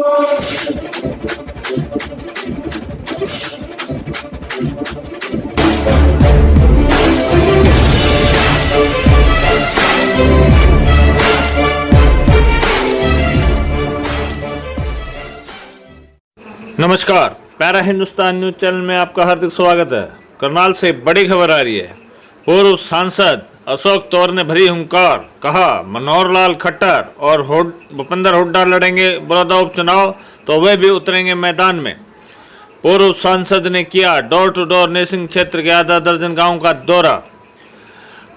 नमस्कार, प्यारा Hindustan news channel में आपका हार्दिक स्वागत है। करनाल से बड़ी खबर आ रही है। पूर्व सांसद अशोक तंवर ने भरी हुंकार, कहा मनोहर लाल खट्टर और भूपेंद्र हुड्डा लड़ेंगे बड़ौदा उपचुनाव तो वे भी उतरेंगे मैदान में। पूर्व सांसद ने किया डोर टू डोर नरसिंह क्षेत्र के आधा दर्जन गाँव का दौरा।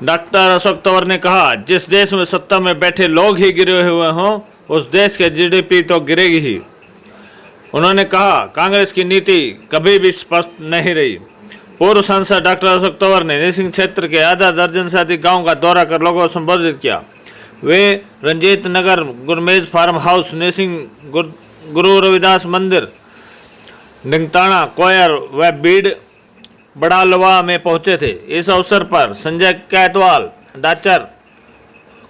डॉक्टर अशोक तंवर ने कहा, जिस देश में सत्ता में बैठे लोग ही गिरे हुए हों उस देश के जीडीपी तो गिरेगी ही। उन्होंने कहा, कांग्रेस की नीति कभी भी स्पष्ट नहीं रही। पूर्व सांसद डॉक्टर अशोक तंवर ने नरसिंह क्षेत्र के आधा दर्जन से अधिक गाँव का दौरा कर लोगों को संबोधित किया। वे रंजीत नगर, गुरमेज फार्म हाउस, नरसिंह गुरु रविदास मंदिर, निंगताना, कोयर व बीड़ बड़ालवा में पहुंचे थे। इस अवसर पर संजय कैतवाल, डाचर,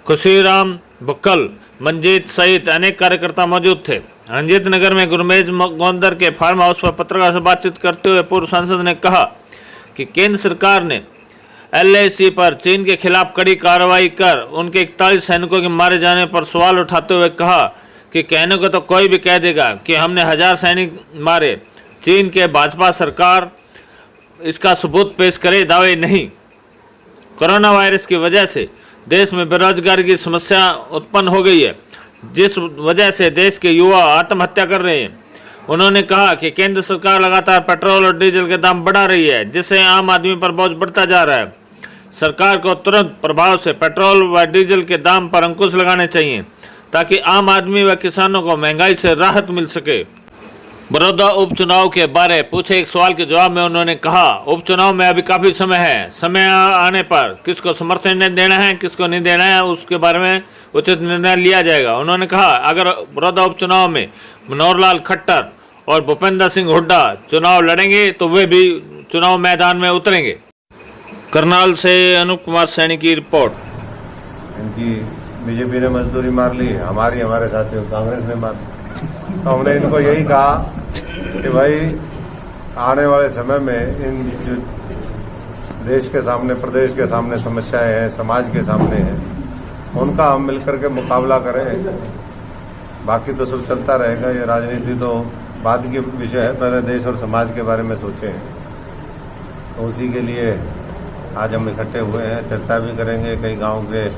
खुशीराम भुक्कल, मंजीत सहित अनेक कार्यकर्ता मौजूद थे। रंजीत नगर में गुरमेज गोंदर के फार्म हाउस पर पत्रकार से बातचीत करते हुए पूर्व सांसद ने कहा कि केंद्र सरकार ने LAC पर चीन के खिलाफ कड़ी कार्रवाई कर उनके 41 सैनिकों के मारे जाने पर सवाल उठाते हुए कहा कि कहने को तो कोई भी कह देगा कि हमने 1000 सैनिक मारे, चीन के भाजपा सरकार इसका सबूत पेश करे, दावे नहीं। कोरोना वायरस की वजह से देश में बेरोजगारी की समस्या उत्पन्न हो गई है, जिस वजह से देश के युवा आत्महत्या कर रहे हैं। उन्होंने कहा कि केंद्र सरकार लगातार पेट्रोल और डीजल के दाम बढ़ा रही है, जिससे आम आदमी पर बोझ बढ़ता जा रहा है। सरकार को तुरंत प्रभाव से पेट्रोल व डीजल के दाम पर अंकुश लगाने चाहिए ताकि आम आदमी व किसानों को महंगाई से राहत मिल सके। बड़ौदा उपचुनाव के बारे पूछे एक सवाल के जवाब में उन्होंने कहा, उपचुनाव में अभी काफी समय है। समय आने पर किसको समर्थन देना है, किसको नहीं देना है, उसके बारे में उचित निर्णय लिया जाएगा। उन्होंने कहा, अगर बड़ौदा उपचुनाव में मनोहर लाल खट्टर और भूपेंद्र सिंह हुड्डा चुनाव लड़ेंगे तो वे भी चुनाव मैदान में उतरेंगे। करनाल से अनूप कुमार सैनी की रिपोर्ट। इनकी बीजेपी ने मजदूरी मार ली, हमारे साथियों कांग्रेस ने मार ली। तो हमने इनको यही कहा कि भाई आने वाले समय में इन जो देश के सामने, प्रदेश के सामने समस्याएं हैं, समाज के सामने हैं, उनका हम मिलकर के मुकाबला करें। बाकी तो सब चलता रहेगा, ये राजनीति तो बाद की विषय है, पहले देश और समाज के बारे में सोचें। तो उसी के लिए आज हम इकट्ठे हुए हैं, चर्चा भी करेंगे, कई गांव के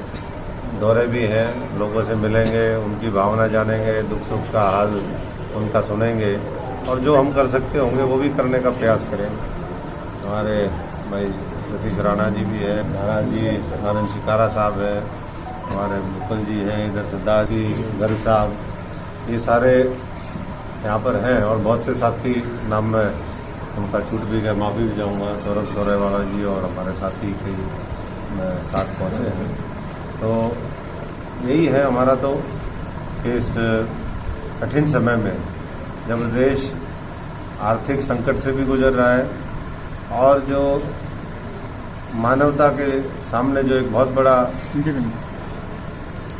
दौरे भी हैं, लोगों से मिलेंगे, उनकी भावना जानेंगे, दुख सुख का हाल उनका सुनेंगे और जो हम कर सकते होंगे वो भी करने का प्रयास करेंगे। हमारे भाई सतीश राणा जी भी है, महाराज जी, आनंद शिकारा साहब है, हमारे मुकुल जी हैं, इधर सिद्धार्थ जी, गर्ग साहब, ये सारे यहाँ पर हैं और बहुत से साथी नाम में उनका छूट भी गया, माफ़ी भी जाऊँगा। सौरभ सोरेवाला जी और हमारे साथी कई साथ पहुँचे हैं। तो यही है हमारा तो कि इस कठिन समय में जब देश आर्थिक संकट से भी गुजर रहा है और जो मानवता के सामने जो एक बहुत बड़ा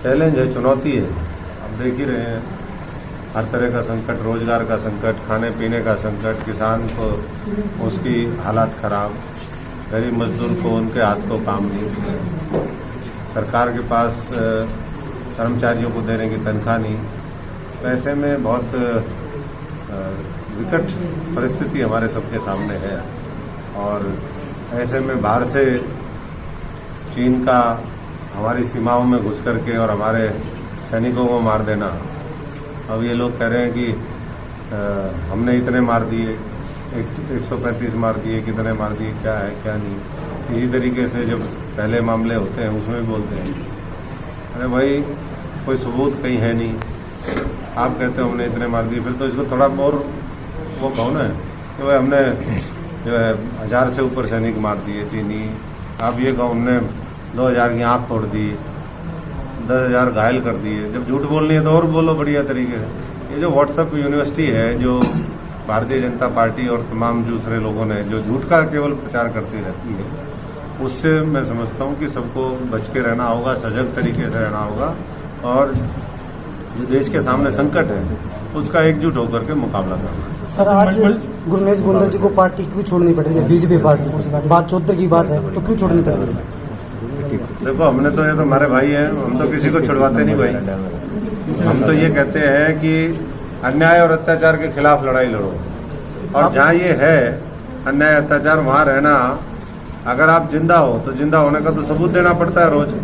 चैलेंज है, चुनौती है, आप देख ही रहे हैं, हर तरह का संकट, रोजगार का संकट, खाने पीने का संकट, किसान को उसकी हालात खराब, गरीब मजदूर को उनके हाथ को काम नहीं, सरकार के पास कर्मचारियों को देने की तनख्वाह नहीं। तो ऐसे में बहुत विकट परिस्थिति हमारे सबके सामने है और ऐसे में बाहर से चीन का हमारी सीमाओं में घुस करके और हमारे सैनिकों को मार देना। अब ये लोग कह रहे हैं कि हमने इतने मार दिए, 135 मार दिए, कितने मार दिए, क्या है क्या नहीं। इसी तरीके से जब पहले मामले होते हैं उसमें भी बोलते हैं, अरे भाई कोई सबूत कहीं है नहीं, आप कहते हो हमने इतने मार दिए, फिर तो इसको थोड़ा और वो कहो ना कि भाई हमने जो है 1000 से ऊपर सैनिक मार दिए चीनी। आप ये कहो हमने 2000 की आँख तोड़ दी, 10,000 घायल कर दिए। जब झूठ बोलनी है तो और बोलो बढ़िया तरीके से। ये जो व्हाट्सएप यूनिवर्सिटी है, जो भारतीय जनता पार्टी और तमाम दूसरे लोगों ने जो झूठ का केवल प्रचार करती रहती है, उससे मैं समझता हूँ कि सबको बच के रहना होगा, सजग तरीके से रहना होगा। और जो देश के सामने संकट है उसका एकजुट होकर के मुकाबला करना है। सर आज गुरमेश गुंदर जी को पार्टी क्यों छोड़नी पड़ रही है? बीजेपी पार्टी बात चौधरी की बात है तो क्यों छोड़नी पड़ रही है? देखो हमने तो, ये तो हमारे भाई हैं, हम तो किसी को छुड़वाते नहीं भाई। हम तो ये कहते हैं कि अन्याय और अत्याचार के खिलाफ लड़ाई लड़ो, और जहाँ ये है अन्याय अत्याचार वहाँ रहना। अगर आप जिंदा हो तो जिंदा होने का तो सबूत देना पड़ता है रोज।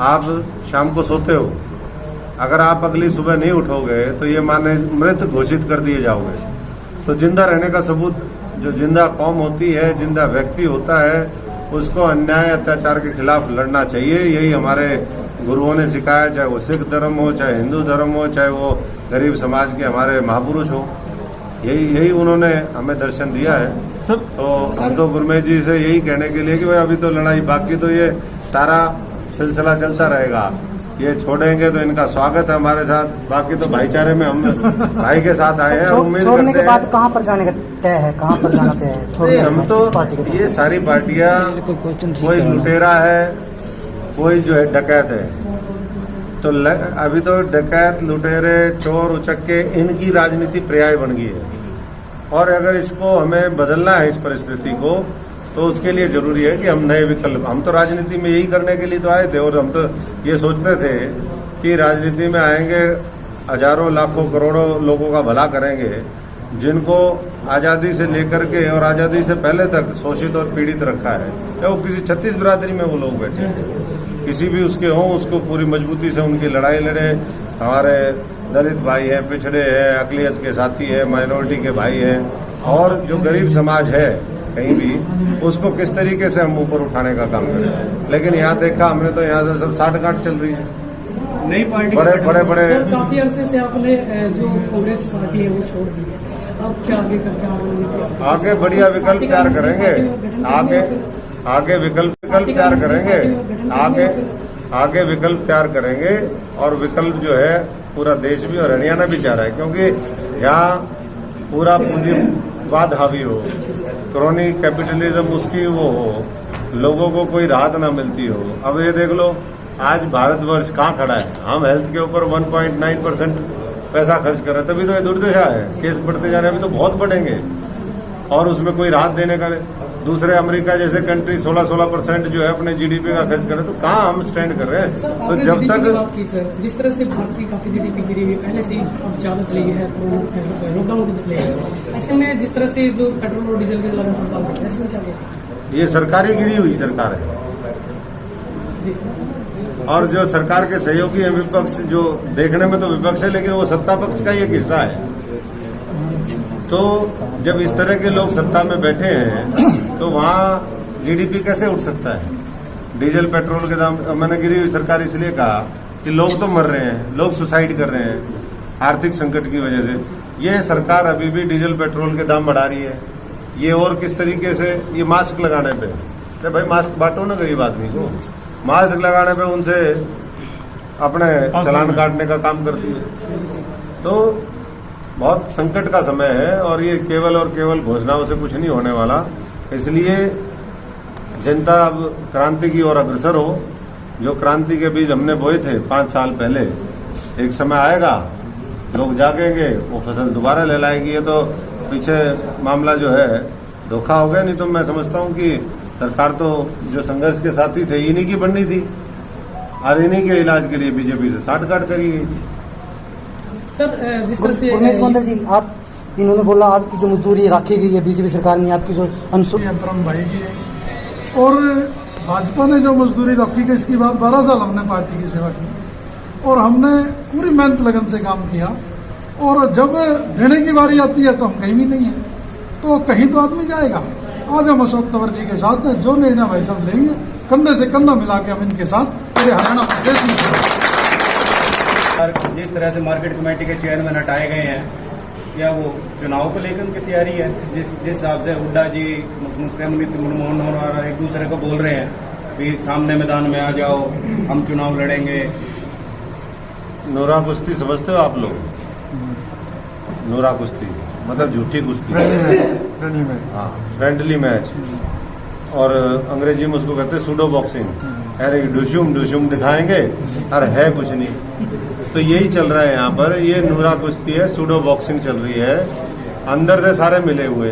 आप शाम को सोते हो, अगर आप अगली सुबह नहीं उठोगे तो ये माने मृत घोषित कर दिए जाओगे। तो जिंदा रहने का सबूत, जो जिंदा कौम होती है, जिंदा व्यक्ति होता है, उसको अन्याय अत्याचार के खिलाफ लड़ना चाहिए। यही हमारे गुरुओं ने सिखाया, चाहे वो सिख धर्म हो, चाहे हिंदू धर्म हो, चाहे वो गरीब समाज के हमारे महापुरुष हो। यही उन्होंने हमें दर्शन दिया है। तो हम तो गुरमेश जी से यही कहने के लिए कि भाई अभी तो लड़ाई बाकी, तो ये सारा सिलसिला चलता रहेगा। ये छोड़ेंगे तो इनका स्वागत है हमारे साथ। बाकी तो भाईचारे में हम भाई के साथ आए हैं। उम्मीद छोड़ने के बाद कहाँ पर जाने का तय है? कहाँ पर जाना तय है छोड़ने? हम तो ये सारी पार्टियां, कोई लुटेरा है, कोई जो है डकैत है। तो अभी तो डकैत, लुटेरे, चोर, उचक्के, इनकी राजनीति पर्याय बन गई है। और अगर इसको हमें बदलना है, इस परिस्थिति को, तो उसके लिए जरूरी है कि हम नए विकल्प, हम तो राजनीति में यही करने के लिए तो आए थे। और हम तो ये सोचते थे कि राजनीति में आएंगे, हजारों लाखों करोड़ों लोगों का भला करेंगे, जिनको आज़ादी से लेकर के और आज़ादी से पहले तक शोषित और पीड़ित रखा है। चाहे वो किसी 36 बिरादरी में वो लोग बैठे हैं, किसी भी उसके हों, उसको पूरी मजबूती से उनकी लड़ाई लड़े। हमारे दलित भाई हैं, पिछड़े हैं, अकलियत के साथी हैं, माइनॉरिटी के भाई हैं, और जो गरीब समाज है कहीं भी, उसको किस तरीके से हम ऊपर उठाने का काम करें। लेकिन यहाँ देखा हमने तो यहाँ से सब साठ-गांठ चल रही है। नई पार्टी बड़े सर, काफी अरसे से आपने जो कांग्रेस पार्टी है वो छोड़ दी है, अब क्या आगे करके आगे बढ़िया विकल्प तैयार करेंगे। आगे विकल्प तैयार करेंगे। आगे विकल्प तैयार करेंगे। और विकल्प जो है पूरा देश भी और हरियाणा भी चाह रहा है, क्योंकि जहाँ पूरा पूंजीवाद हावी हो, क्रोनी कैपिटलिज्म उसकी वो हो, लोगों को कोई राहत ना मिलती हो। अब ये देख लो, आज भारतवर्ष कहाँ खड़ा है? हम हेल्थ के ऊपर 1.9% पैसा खर्च कर रहे हैं, तभी तो ये दुर्दशा है। केस बढ़ते जा रहे हैं, अभी तो बहुत बढ़ेंगे, और उसमें कोई राहत देने का। दूसरे अमेरिका जैसे कंट्री 16% जो है अपने जीडीपी का खर्च कर रहे हैं, तो कहाँ हम स्टैंड कर रहे हैं? तो जब तक बात की सर, जिस तरह से भारत की काफी जीडीपी गिरी हुई पहले से ही, अब ज्यादा चली गई है, लॉकडाउन को ले, ऐसे में जिस तरह से जो पेट्रोल और डीजल के लगातार दाम बढ़ रहे हैं, ऐसे में क्या कहते हैं? ये सरकारी गिरी हुई सरकार है जी। और जो सरकार के सहयोगी है विपक्ष, जो देखने में तो विपक्ष है लेकिन वो सत्ता पक्ष का एक हिस्सा है। तो जब इस तरह के लोग सत्ता में बैठे हैं तो वहाँ जीडीपी कैसे उठ सकता है? डीजल पेट्रोल के दाम मैंने गिरी हुई सरकार इसलिए कहा कि लोग तो मर रहे हैं, लोग सुसाइड कर रहे हैं आर्थिक संकट की वजह से। ये सरकार अभी भी डीजल पेट्रोल के दाम बढ़ा रही है। ये और किस तरीके से? ये मास्क लगाने पे, अरे भाई मास्क बांटो ना गरीब आदमी को। मास्क लगाने पे उनसे अपने चालान काटने का काम करती है। तो बहुत संकट का समय है, और ये केवल और केवल घोषणाओं से कुछ नहीं होने वाला। इसलिए जनता अब क्रांति की ओर अग्रसर हो। जो क्रांति के बीज हमने बोए थे 5 साल पहले, एक समय आएगा, लोग जागेंगे, वो फसल दोबारा ले लाएगी। ये तो पीछे मामला जो है धोखा हो गया। नहीं तो मैं समझता हूँ कि सरकार तो जो संघर्ष के साथी थे इन्हीं की बननी थी, और इन्हीं के इलाज के लिए बीजेपी से साठ-गांठ करी गई थी। सर जिस तरह से गुरमेश गुंदर जी, आप इन्होंने बोला आपकी जो मजदूरी रखी गई है बीजेपी सरकार ने, आपकी जो परम भाई की है, और भाजपा ने जो मजदूरी रखी गई, इसकी बात 12 साल हमने पार्टी की सेवा की और हमने पूरी मेहनत लगन से काम किया। और जब देने की बारी आती है तो हम कहीं भी नहीं है, तो कहीं तो आदमी जाएगा। आज हम अशोक तंवर जी के साथ हैं, जो निर्णय भाई साहब लेंगे कंधे से कंधा मिला के हम इनके साथ पूरे हरियाणा प्रदेश में। जिस तरह से मार्केट कमेटी के चेयरमैन हटाए गए हैं, क्या वो चुनाव को लेकर उनकी तैयारी है? जिस हिसाब से हुड्डा जी, मुख्यमंत्री मनमोहन और एक दूसरे को बोल रहे हैं कि सामने मैदान में आ जाओ, हम चुनाव लड़ेंगे। नूरा कुश्ती समझते हो आप लोग? नूरा कुश्ती मतलब झूठी कुश्ती, हाँ, फ्रेंडली मैच, और अंग्रेजी में उसको कहते हैं सूडो बॉक्सिंग। अरे डुशुम डुशुम दिखाएंगे, अरे है कुछ नहीं। तो यही चल रहा है यहाँ पर। ये नूरा कुश्ती है, सूडो बॉक्सिंग चल रही है, अंदर से सारे मिले हुए।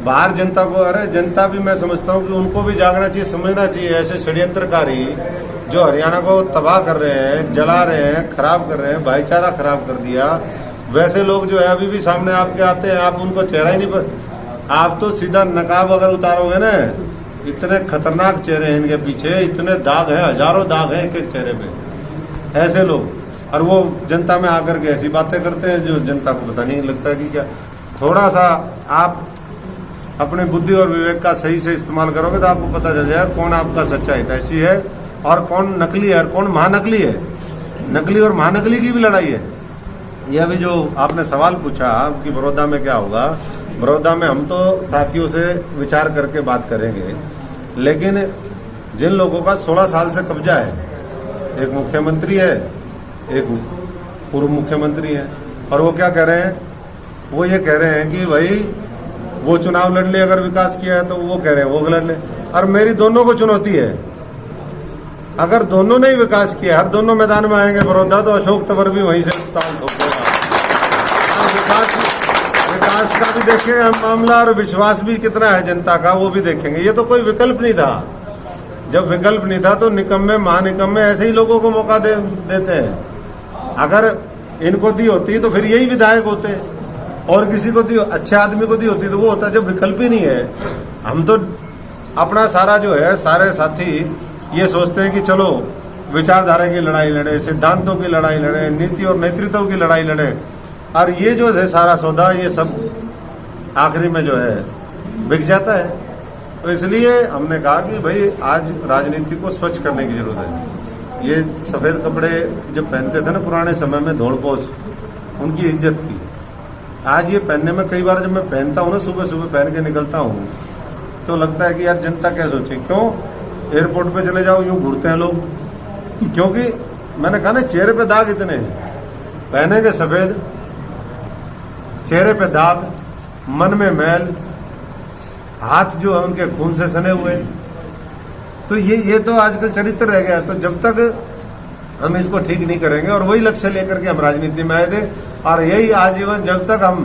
बाहर जनता को, अरे जनता भी मैं समझता हूँ कि उनको भी जागना चाहिए, समझना चाहिए ऐसे षड्यंत्रकारी जो हरियाणा को तबाह कर रहे हैं, जला रहे हैं, खराब कर रहे हैं, भाईचारा खराब कर दिया, वैसे लोग जो है अभी भी सामने आपके आते हैं, आप उनको चेहरा ही नहीं पर, आप तो सीधा नकाब अगर उतारोगे ना, इतने खतरनाक चेहरे हैं इनके पीछे, इतने दाग हैं, हजारों दाग हैं एक एक चेहरे पे, ऐसे लोग। और वो जनता में आकर के ऐसी बातें करते हैं जो जनता को पता नहीं लगता कि क्या। थोड़ा सा आप अपने बुद्धि और विवेक का सही से इस्तेमाल करोगे तो आपको पता चल जाएगा कौन आपका सच्चा हितैषी है और कौन नकली है और कौन महानकली है। नकली और महानकली की भी लड़ाई है। यह अभी जो आपने सवाल पूछा कि बड़ौदा में क्या होगा, बड़ौदा में हम तो साथियों से विचार करके बात करेंगे, लेकिन जिन लोगों का 16 साल से कब्जा है, एक मुख्यमंत्री है, एक पूर्व मुख्यमंत्री है, और वो क्या कह रहे हैं, वो ये कह रहे हैं कि भाई वो चुनाव लड़ ले, अगर विकास किया है तो वो कह रहे हैं वो लड़ ले। और मेरी दोनों को चुनौती है, अगर दोनों ने ही विकास किया, हर दोनों मैदान में आएंगे बड़ौदा, तो अशोक तंवर भी वहीं से ताल ठोक देगा। विकास का भी देखेंगे हम मामला, और विश्वास भी कितना है जनता का वो भी देखेंगे। ये तो कोई विकल्प नहीं था। जब विकल्प नहीं था तो निकम्मे महानिकम्मे ऐसे ही लोगों को मौका देते हैं। अगर इनको दी होती तो फिर यही विधायक होते, और किसी को दी, अच्छे आदमी को दी होती तो वो होता। जब विकल्प ही नहीं है, हम तो अपना सारा जो है, सारे साथी ये सोचते हैं कि चलो विचारधारा की लड़ाई लड़े, सिद्धांतों की लड़ाई लड़े, नीति और नेतृत्व की लड़ाई लड़े, और ये जो है सारा सौदा ये सब आखिरी में जो है बिक जाता है। तो इसलिए हमने कहा कि भाई आज राजनीति को स्वच्छ करने की जरूरत है। ये सफ़ेद कपड़े जब पहनते थे ना पुराने समय में, धोड़पोश, उनकी इज्जत थी। आज ये पहनने में कई बार जब मैं पहनता हूँ ना, सुबह सुबह पहन के निकलता हूँ, तो लगता है कि यार जनता क्या सोचे। क्यों एयरपोर्ट पे चले जाओ यूं घूरते हैं लोग, क्योंकि मैंने कहा ना चेहरे पे दाग इतने हैं, पहनेंगे सफ़ेद, चेहरे पे दाग, मन में मैल, हाथ जो है उनके खून से सने हुए। तो ये तो आजकल चरित्र रह गया। तो जब तक हम इसको ठीक नहीं करेंगे, और वही लक्ष्य लेकर के हम राजनीति में आए थे, और यही आजीवन जब तक हम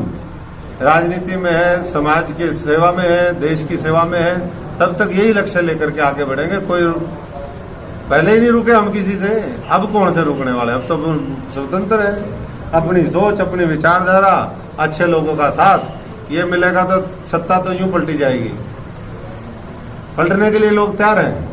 राजनीति में है, समाज की सेवा में है, देश की सेवा में है, तब तक यही लक्ष्य लेकर के आगे बढ़ेंगे। कोई पहले ही नहीं रुके हम किसी से, अब कौन से रुकने वाले। अब तो स्वतंत्र है, अपनी सोच, अपनी विचारधारा, अच्छे लोगों का साथ ये मिलेगा तो सत्ता तो यूं पलटी जाएगी। पलटने के लिए लोग तैयार हैं।